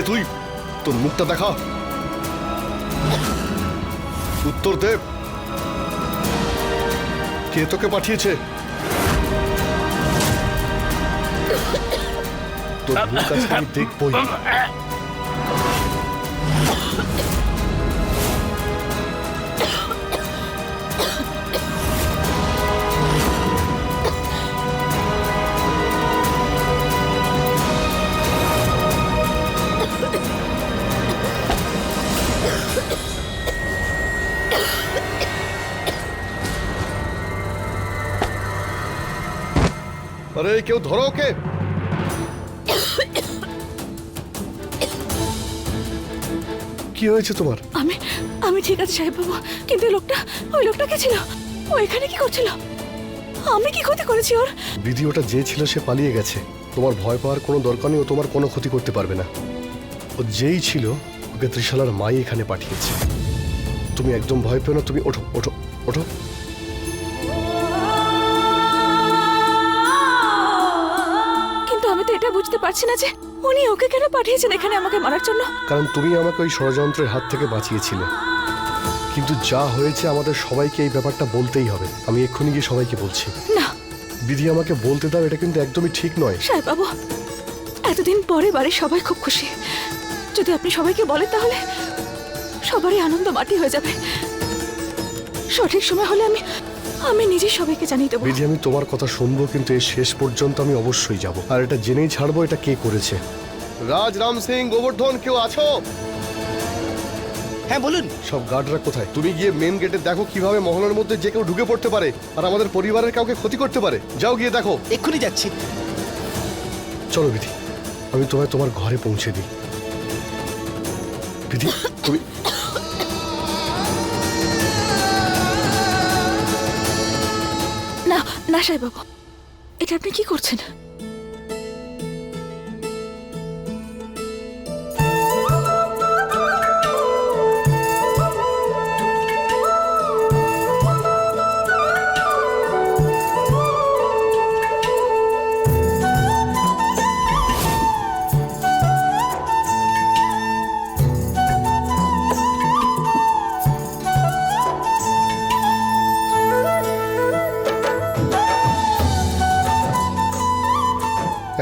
তুই? তোর মুখটা দেখা, উত্তর দে। কে তোকে পাঠিয়েছে? তোর মুখ আজকে আমি দেখবই। আরে কেউ ধরো ওকে। কি হয়েছে তোমার? আমি ঠিক আছে সাহেব বাবু, কিন্তু ওই লোকটা কে ছিল? ও এখানে কি করছিল? আমি কি ক্ষতি করেছি ওর? বিধি ওটা যে ছিল সে পালিয়ে গেছে। তোমার ভয় পাওয়ার কোনো দরকার নেই, ও তোমার কোনো ক্ষতি করতে পারবে না। ও যেই ছিল ওকে ত্রিশালার মাই এখানে পাঠিয়েছে। তুমি একদম ভয় পেও না, তুমি ওঠো ওঠো ওঠো। কিন্তু আমি তো এটা বুঝতে পারছি না যে উনি ওকে কেন পাঠিয়েছেন এখানে আমাকে মারার জন্য। কারণ তুমি আমাকে ওই ষড়যন্ত্রের হাত থেকে বাঁচিয়েছিলে। কিন্তু যা হয়েছে আমাদের সবাইকে এই ব্যাপারটা বলতেই হবে। আমি এক্ষুনি গিয়ে সবাইকে বলছি। না বিধি, আমাকে বলতে দাও, এটা কিন্তু একদমই ঠিক নয়। সাহেব বাবু, এতদিন পরে বাড়ির সবাই খুব খুশি। যদি আপনি সবাইকে বলেন তাহলে সবারই আনন্দ মাটি হয়ে যাবে। সঠিক সময় হলে আমি নিজে সবাইকে জানিয়ে দেবো। বিধি, আমি তোমার কথা শুনবো, কিন্তু এর শেষ পর্যন্ত আমি অবশ্যই যাব, আর এটা জেনেই ছাড়বো এটা কে করেছে। রাজ, রাম সিং, গোবর্ধন, কেউ আছো? হ্যাঁ বলুন। সব গার্ডরা কোথায়? তুমি গিয়ে মেন গেটে দেখো কিভাবে মহলের মধ্যে যে কেউ ঢুকে পড়তে পারে আর আমাদের পরিবারের কাউকে ক্ষতি করতে পারে। যাও গিয়ে দেখো। এক্ষুনি যাচ্ছি। চলো বিধি, আমি তোমায় তোমার ঘরে পৌঁছে দিই। বিধি, তুমি না না সাহেব বাবু, এটা আপনি কি করছেন?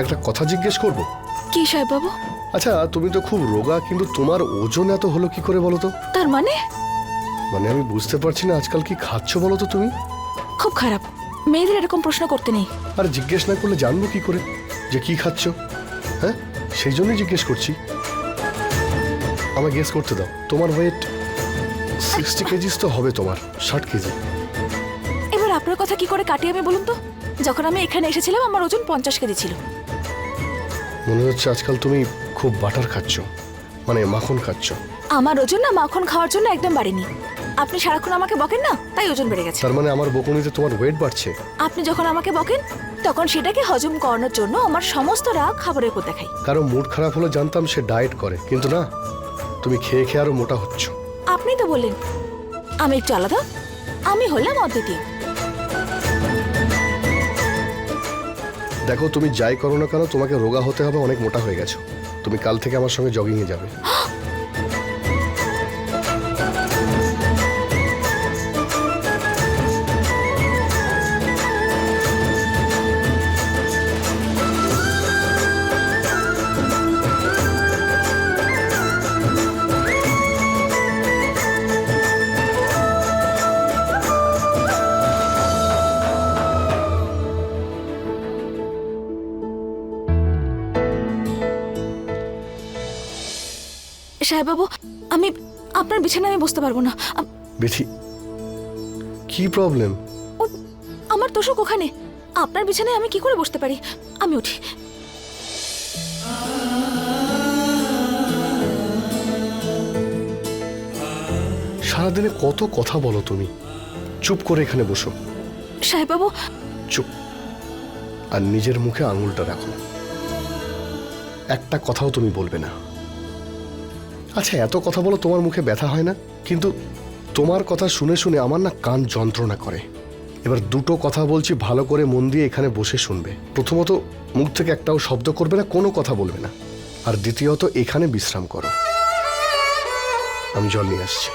একটা কথা জিজ্ঞেস করবো? কি সাহেব বাবু? আচ্ছা, তুমি তো খুব রোগা, কিন্তু তোমার ওজন এত হলো কি করে বলো তো? তার মানে? মানে আমি বুঝতে পারছি না আজকাল কি খাচ্ছ বলো তো তুমি? খুব খারাপ, মেয়েদের এরকম প্রশ্ন করতে নেই। আর জিজ্ঞেস না করলে জানবো কি করে যে কি খাচ্ছ? হ্যাঁ, সেই জন্যই জিজ্ঞেস করছি। আমায় গেস করতে দাও। তোমার ওয়েট 60 কেজিস তো হবে, তোমার 60 কেজি। এবার আপনার কথা কি করে কাটিয়ে আমি বলুন তো? যখন আমি এখানে এসেছিলাম আমার ওজন 50 কেজি ছিল। মনে হচ্ছে আজকাল তুমি খুব বাটার খাচ্ছ, মানে মাখন খাচ্ছ। আমার ওজন না মাখন খাওয়ার জন্য একদম বাড়েনি। আপনি সারাক্ষণ আমাকে বকেন না, তাই ওজন বেড়ে গেছে। তার মানে আমার বকুনিতে তোমার ওয়েট বাড়ছে? আপনি যখন আমাকে বকেন তখন সেটাকে হজম করানোর জন্য আমার সমস্ত রাগ খাবারের উপর দেখাই। কারো মুড খারাপ হলে জানতাম সে ডায়েট করে, কিন্তু না, তুমি খেয়ে খেয়ে আরো মোটা হচ্ছ। আপনি তো বললেন আমি একটু আলাদা, আমি হলাম অদ্বিতীয়। দেখো, তুমি যাই করো না কেন তোমাকে রোগা হতে হবে, অনেক মোটা হয়ে গেছো। তুমি কাল থেকে আমার সঙ্গে জগিংয়ে যাবে। সাহেব বাবু, আমি আপনার বিছানায় আমি বসতে পারবো না। বিথি, কি প্রবলেম? আমার তোষক ওখানে, আপনার বিছানায় আমি কি করে বসতে পারি? আমি উঠি। সারাদিনে কত কথা বলো তুমি। চুপ করে এখানে বসো। সাহেব বাবু, চুপ, আর নিজের মুখে আঙুলটা রাখো। একটা কথাও তুমি বলবে না। আচ্ছা, এত কথা বলো, তোমার মুখে ব্যথা হয় না? কিন্তু তোমার কথা শুনে শুনে আমার না কান যন্ত্রণা করে। এবার দুটো কথা বলছি, ভালো করে মন দিয়ে এখানে বসে শুনবে। প্রথমত, মুখ থেকে একটাও শব্দ করবে না, কোনো কথা বলবে না। আর দ্বিতীয়ত এখানে বিশ্রাম করো। আমি জল নিয়ে আসছি।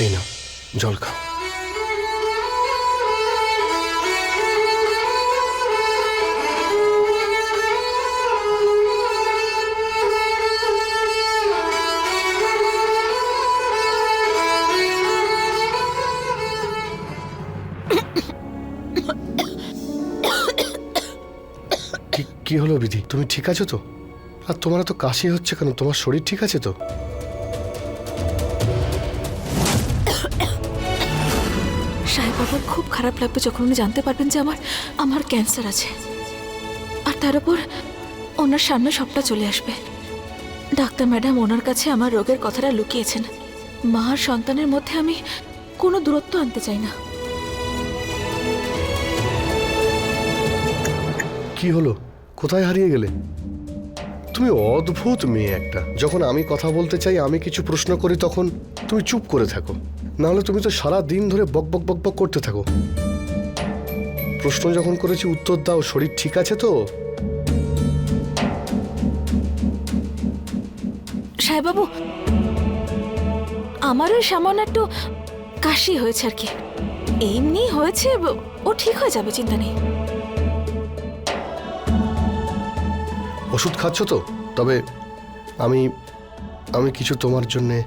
এই নাও জল খাও। কি হলো বিধি, তুমি ঠিক আছো তো? আর তোমার তো কাশি হচ্ছে কেন? তোমার শরীর ঠিক আছে তো? সাহেব বাবার খুব খারাপ লাগবে যখন উনি জানতে পারবেন যে আমার ক্যান্সার আছে। আর তার উপর ওনার সামনে সবটা চলে আসবে। ডাক্তার ম্যাডাম ওনার কাছে আমার রোগের কথাটা লুকিয়েছেন। মা আর সন্তানের মধ্যে আমি কোনো দূরত্ব আনতে চাই না। কি হলো, কোথায় হারিয়ে গেলে? তুমি অদ্ভুত মেয়ে একটা। যখন আমি কথা বলতে চাই, আমি কিছু প্রশ্ন করি, তখন তুমি চুপ করে থাকো। নাহলে তুমি তো সারা দিন ধরে বক বক বক বক করতে থাকো। প্রশ্ন যখন করেছি উত্তর দাও। শরীর ঠিক আছে তো? সাহেব বাবু, আমারও সামান্য একটু কাশি হয়েছে আর কি। এমনি হয়েছে, ও ঠিক হয়ে যাবে, চিন্তা নেই। ওষুধ খাচ্ছ তো? তবে আমি আমি কিছু তোমার জন্যে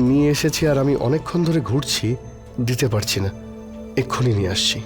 নিয়ে এসেছি, আর আমি অনেকক্ষণ ধরে ঘুরছি, দিতে পারছি না। এক্ষুনি নিয়ে আসছি।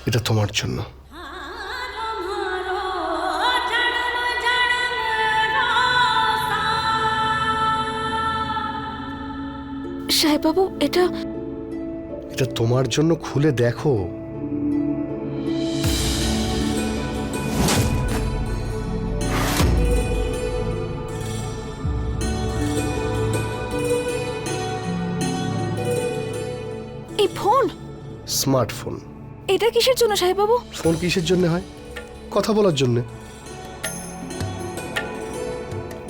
এটা তোমার জন্য। সাহেব বাবু, এটা তোমার জন্য, খুলে দেখো। এই ফোন? স্মার্টফোন। এটা কিসের জন্য সাহেব বাবু? ফোন কিসের জন্য হয়? কথা বলার জন্য।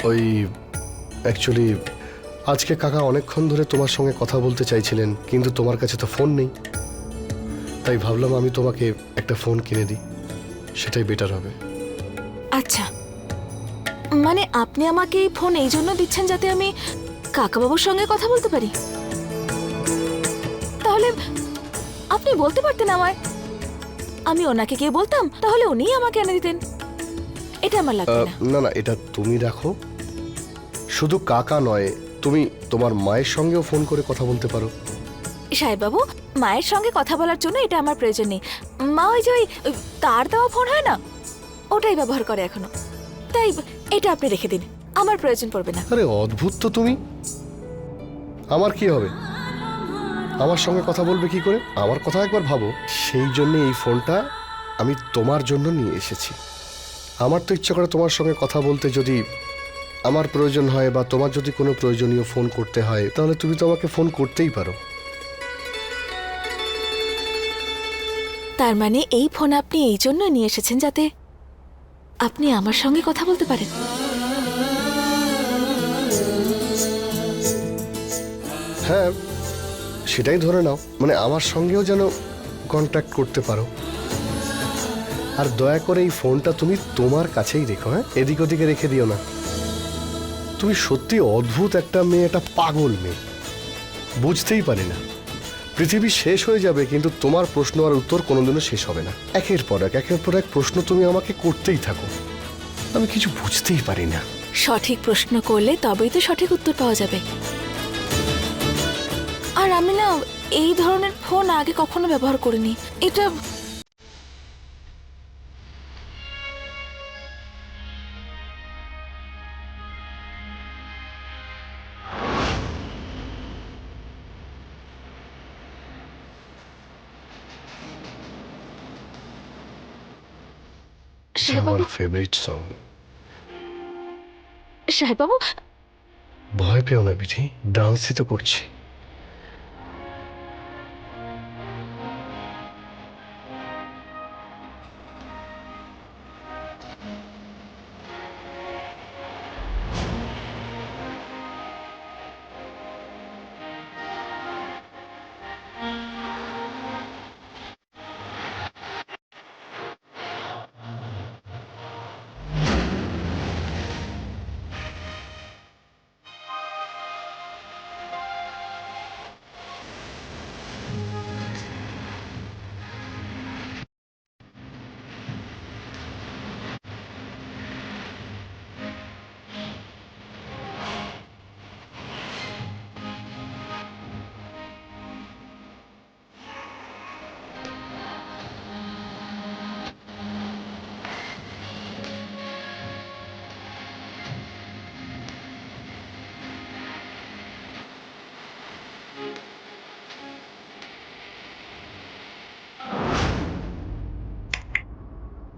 ওই অ্যাকচুয়ালি আজকে কাকা অনেকক্ষণ ধরে তোমার সঙ্গে কথা বলতে চাইছিলেন, কিন্তু তোমার কাছে তো ফোন নেই। তাই ভাবলাম আমি তোমাকে একটা ফোন কিনে দিই, সেটাই বেটার হবে। আচ্ছা, মানে আপনি আমাকে এই ফোন এই জন্য দিচ্ছেন যাতে আমি কাকাবাবুর সঙ্গে কথা বলতে পারি? তাহলে আপনি বলতে পারতেন আমায়, আমি ওনাকে গিয়ে বলতাম, তাহলে উনিই আমাকে এনে দিতেন। এটা আমার লাগবে না। না না, এটা তুমি রাখো। শুধু কাকা নয়, তুমি তোমার মায়ের সঙ্গেও ফোন করে কথা বলতে পারো। সাহেব বাবু, মায়ের সঙ্গে কথা বলার জন্য এটা আমার প্রয়োজন নেই। মা ওই যে ওই তার দেওয়া ফোন হয় না, ওটাই ব্যবহার করে এখনো। তাই এটা আপনি রেখে দিন, আমার প্রয়োজন পড়বে না। আরে অদ্ভুত তো তুমি। আমার কি হবে? আমার সঙ্গে কথা বলবে কি করে? আমার কথা একবার ভাবো। সেই জন্য এই ফোনটা আমি তোমার জন্য নিয়ে এসেছি। আমার তো ইচ্ছা করে তোমার সঙ্গে কথা বলতে। যদি আমার প্রয়োজন হয় বা তোমার যদি কোনো প্রয়োজনীয় ফোন করতে হয়, তাহলে তুমি তো আমাকে ফোন করতেই পারো। তার মানে এই ফোন আপনি এই জন্য নিয়ে এসেছেন যাতে আপনি আমার সঙ্গে কথা বলতে পারেন? হ্যাঁ, সেটাই ধরে নাও। মানে আমার সঙ্গেও যেন কন্ট্যাক্ট করতে পারো। আর দয়া করে এই ফোনটা তুমি তোমার কাছেই রেখো। হ্যাঁ, এদিক ওদিকে রেখে দিও না। তুমি সত্যি অদ্ভুত একটা মেয়ে, একটা পাগল মেয়ে। বুঝতেই পারি না, পৃথিবী শেষ হয়ে যাবে কিন্তু তোমার প্রশ্ন আর উত্তর কোনোদিনও শেষ হবে না। একের পর এক প্রশ্ন তুমি আমাকে করতেই থাকো। আমি কিছু বুঝতেই পারি না। সঠিক প্রশ্ন করলে তবেই তো সঠিক উত্তর পাওয়া যাবে। আর আমি না এই ধরনের ফোন আগে কখনো ব্যবহার করিনি। এটা আমার ফেভারিট সং। সাহেব বাবু, ভয় পেও না বিধি, ডান্সই তো করছি।